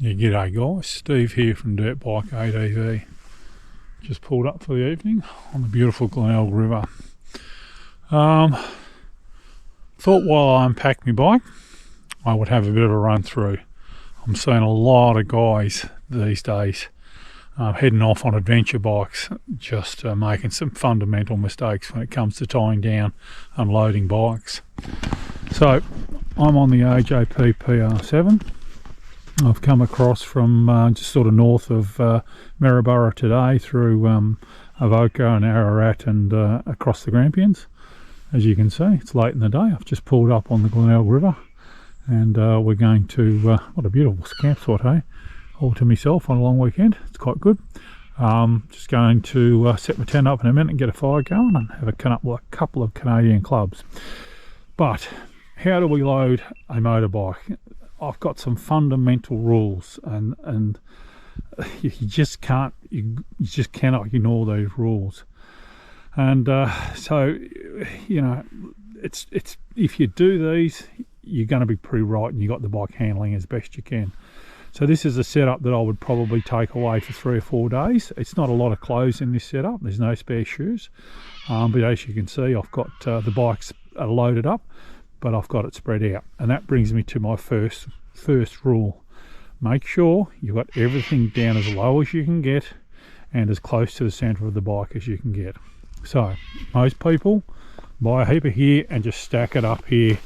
Yeah, g'day guys, Steve here from Dirt Bike ADV. Just pulled up for the evening on the beautiful Glenelg River. Thought while I unpacked my bike I would have a bit of a run through. I'm seeing a lot of guys these days heading off on adventure bikes, just making some fundamental mistakes when it comes to tying down unloading bikes. So I'm on the AJP PR7. I've come across from just sort of north of Maryborough today through Avoca and Ararat and across the Grampians. As you can see, it's late in the day. I've just pulled up on the Glenelg River and we're going to, what a beautiful campsite, hey? All to myself on a long weekend. It's quite good. Just going to set my tent up in a minute and get a fire going and have a couple of Canadian clubs. But how do we load a motorbike? I've got some fundamental rules, and you just cannot ignore those rules. And so, you know, it's if you do these, you're going to be pretty right, and you got the bike handling as best you can. So this is a setup that I would probably take away for 3 or 4 days. It's not a lot of clothes in this setup. There's no spare shoes, but as you can see, I've got the bikes are loaded up, but I've got it spread out. And that brings me to my first rule. Make sure you've got everything down as low as you can get and as close to the center of the bike as you can get. So most people buy a heap of gear and just stack it up here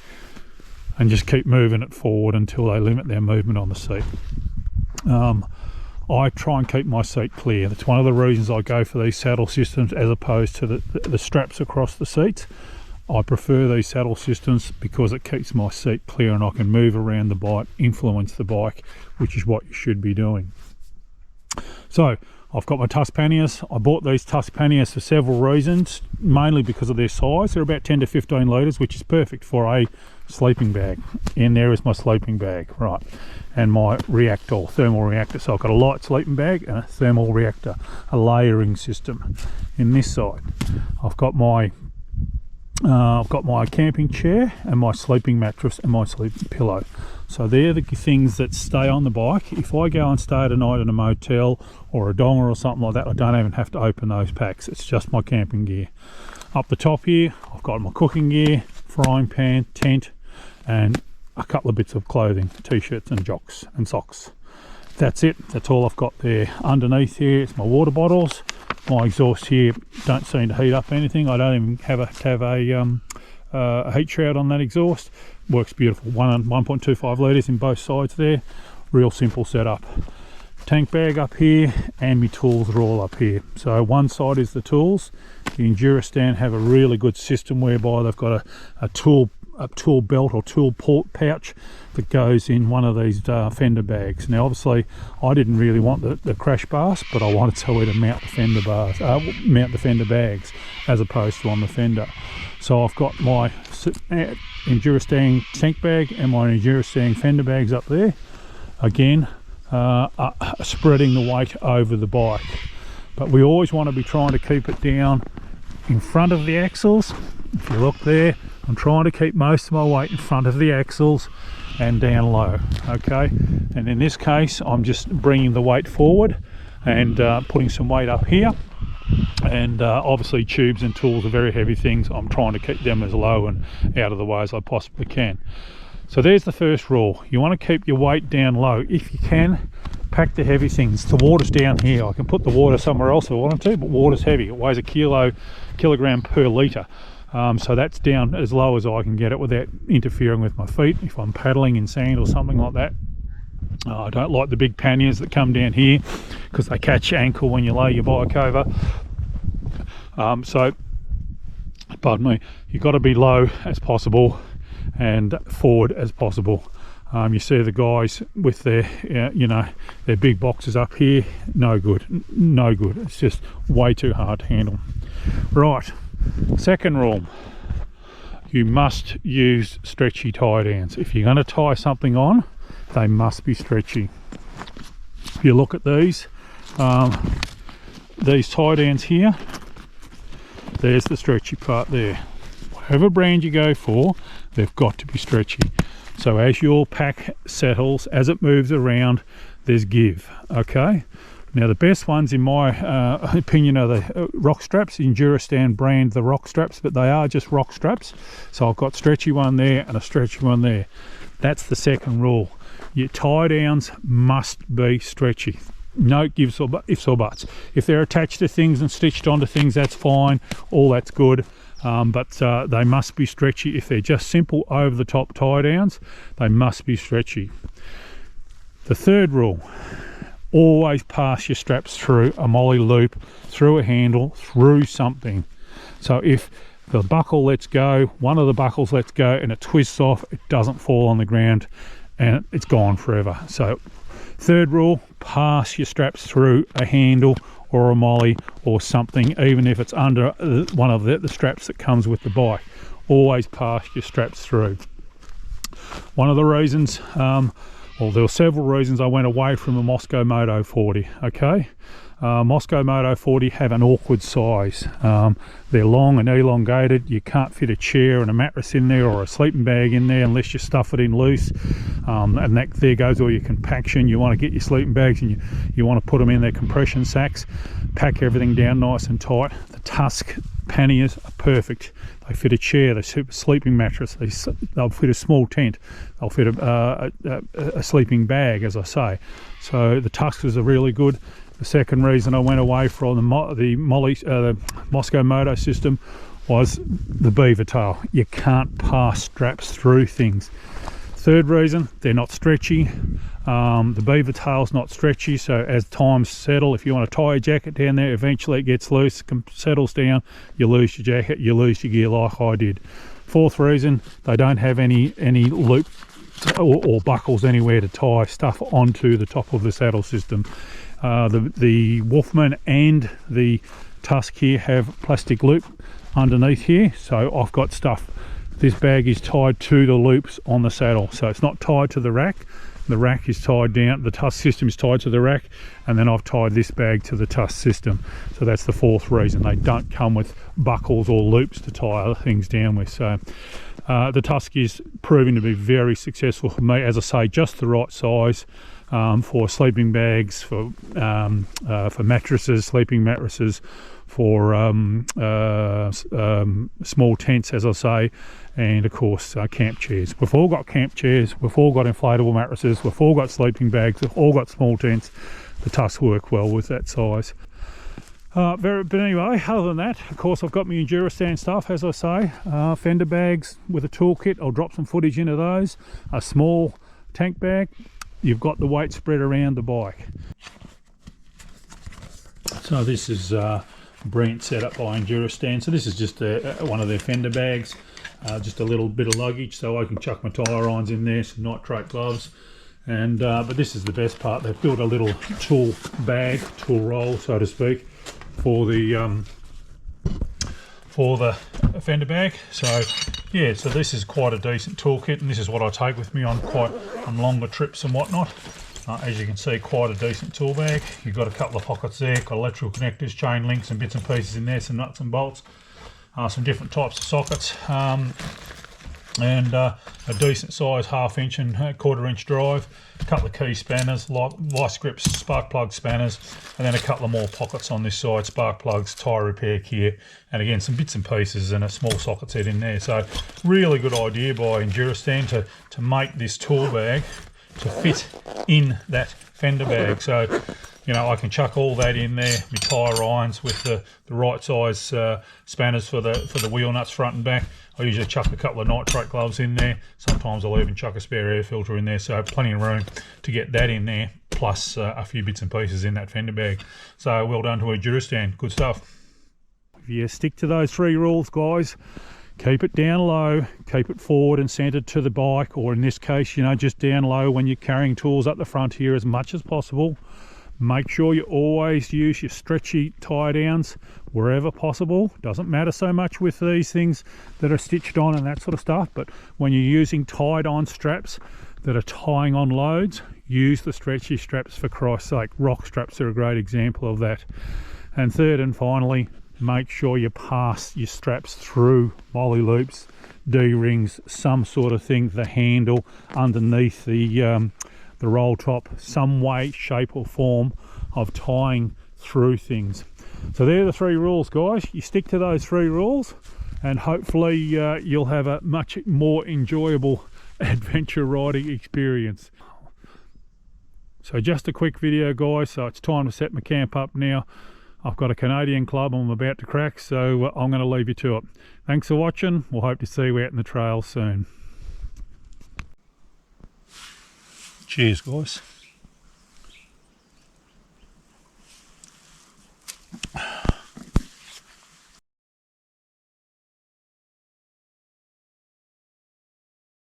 and just keep moving it forward until they limit their movement on the seat. I try and keep my seat clear. That's one of the reasons I go for these saddle systems as opposed to the straps across the seats. I prefer these saddle systems because it keeps my seat clear and I can move around the bike, influence the bike, which is what you should be doing. So I've got my tusk panniers. I bought these tusk panniers for several reasons, mainly because of their size. They're about 10 to 15 litres, which is perfect for a sleeping bag. And there is my sleeping bag, right, and my reactor, thermal reactor. So I've got a light sleeping bag and a thermal reactor, a layering system. In this side, I've got my camping chair and my sleeping mattress and my sleeping pillow. So they're the things that stay on the bike. If I go and stay at a night in a motel or a donger or something like that, I don't even have to open those packs. It's just my camping gear. Up the top here, I've got my cooking gear, frying pan, tent, and a couple of bits of clothing, t-shirts and jocks and socks. That's it. That's all I've got there. Underneath here, it's my water bottles. My exhaust here don't seem to heat up anything. I don't even have a heat shroud on that exhaust. Works beautiful. 1.25 litres in both sides there. Real simple setup. Tank bag up here and my tools are all up here. So one side is the tools. The Enduristan have a really good system whereby they've got a tool belt or tool pouch that goes in one of these fender bags. Now obviously I didn't really want the crash bars, but I wanted somewhere to mount the fender bars, mount the fender bags as opposed to on the fender. So I've got my Enduristan tank bag and my Enduristan fender bags up there, again spreading the weight over the bike. But we always want to be trying to keep it down in front of the axles. If you look there, I'm trying to keep most of my weight in front of the axles and down low, okay? And in this case, I'm just bringing the weight forward and putting some weight up here. And obviously tubes and tools are very heavy things. I'm trying to keep them as low and out of the way as I possibly can. So there's the first rule. You want to keep your weight down low. If you can, pack the heavy things. The water's down here. I can put the water somewhere else if I wanted to, but water's heavy. It weighs a kilogram per litre. So that's down as low as I can get it without interfering with my feet. If I'm paddling in sand or something like that, I don't like the big panniers that come down here because they catch your ankle when you lay your bike over. So, pardon me, you've got to be low as possible and forward as possible. You see the guys with their, their big boxes up here. No good. It's just way too hard to handle. Right. Second rule, you must use stretchy tie downs. If you're going to tie something on, they must be stretchy. If you look at these tie downs here, there's the stretchy part there. Whatever brand you go for, they've got to be stretchy. So as your pack settles, as it moves around, there's give. Okay, now the best ones in my opinion are the rock straps. Endurostan brand the rock straps, but they are just rock straps. So I've got stretchy one there and a stretchy one there. That's the second rule. Your tie downs must be stretchy. No ifs or buts. If they're attached to things and stitched onto things, that's fine, all that's good. But they must be stretchy. If they're just simple over the top tie downs, they must be stretchy. The third rule, always pass your straps through a molly loop, through a handle, through something. So if the buckle lets go, one of the buckles lets go and it twists off, it doesn't fall on the ground and it's gone forever. So third rule, pass your straps through a handle or a molly or something, even if it's under one of the straps that comes with the bike. Always pass your straps through. One of the reasons, well, there were several reasons I went away from the Moscow Moto 40. Okay, Moscow Moto 40 have an awkward size. They're long and elongated. You can't fit a chair and a mattress in there or a sleeping bag in there unless you stuff it in loose. And that there goes all your compaction. You want to get your sleeping bags and you want to put them in their compression sacks, pack everything down nice and tight. The Tusk panniers are perfect. They fit a chair, they fit a sleeping mattress, they'll fit a small tent, they'll fit a sleeping bag, as I say. So the Tusks are really good. The second reason I went away from the Moscow Moto system was the beaver tail. You can't pass straps through things. Third reason, they're not stretchy. The beaver tail's not stretchy, so as times settle, if you want to tie a jacket down there, eventually it gets loose, settles down, you lose your jacket, you lose your gear like I did. Fourth reason, they don't have any loop or buckles anywhere to tie stuff onto the top of the saddle system. The Wolfman and the Tusk here have plastic loop underneath here, so I've got stuff. This bag is tied to the loops on the saddle, so it's not tied to the rack. The rack is tied down, the Tusk system is tied to the rack, and then I've tied this bag to the Tusk system. So that's the fourth reason. They don't come with buckles or loops to tie other things down with. So the Tusk is proving to be very successful for me. As I say, just the right size for sleeping bags, for mattresses, sleeping mattresses, for small tents, as I say, and of course camp chairs. We've all got camp chairs, we've all got inflatable mattresses, we've all got sleeping bags, we've all got small tents. The Tusks work well with that size. But anyway, other than that, of course, I've got my Endurostan stuff, as I say, fender bags with a toolkit. I'll drop some footage into those. A small tank bag. You've got the weight spread around the bike. So this is brilliant setup by Endurostan. So this is just one of their fender bags, just a little bit of luggage, so I can chuck my tyre irons in there, some nitrate gloves, and but this is the best part. They've built a little tool bag, tool roll, so to speak, for the fender bag. So yeah, so this is quite a decent toolkit, and this is what I take with me on longer trips and whatnot. As you can see, quite a decent tool bag. You've got a couple of pockets there, got electrical connectors, chain links and bits and pieces in there, some nuts and bolts, some different types of sockets, and a decent size 1/2 inch and 1/4 inch drive, a couple of key spanners, vice grips, spark plug spanners, and then a couple of more pockets on this side, spark plugs, tyre repair kit, and again some bits and pieces and a small socket set in there. So really good idea by Endurostan to make this tool bag to fit in that fender bag. So you know, I can chuck all that in there, my tyre irons with the right size spanners for the wheel nuts front and back. I usually chuck a couple of nitrate gloves in there. Sometimes I'll even chuck a spare air filter in there, so plenty of room to get that in there, plus a few bits and pieces in that fender bag. So well done to Endurostan, good stuff. If you stick to those 3 rules, guys, keep it down low, keep it forward and centered to the bike, or in this case, you know, just down low when you're carrying tools up the front here as much as possible. Make sure you always use your stretchy tie downs wherever possible. Doesn't matter so much with these things that are stitched on and that sort of stuff, but when you're using tied on straps that are tying on loads, use the stretchy straps, for Christ's sake. Rock straps are a great example of that. And third and finally, make sure you pass your straps through molly loops, D-rings, some sort of thing, the handle underneath the the roll top some way, shape or form of tying through things. So they're the 3 rules, guys. You stick to those 3 rules and hopefully you'll have a much more enjoyable adventure riding experience. So just a quick video, guys. So it's time to set my camp up now. I've got a Canadian club I'm about to crack, so I'm going to leave you to it. Thanks for watching. We'll hope to see you out in the trail soon. Cheers, guys.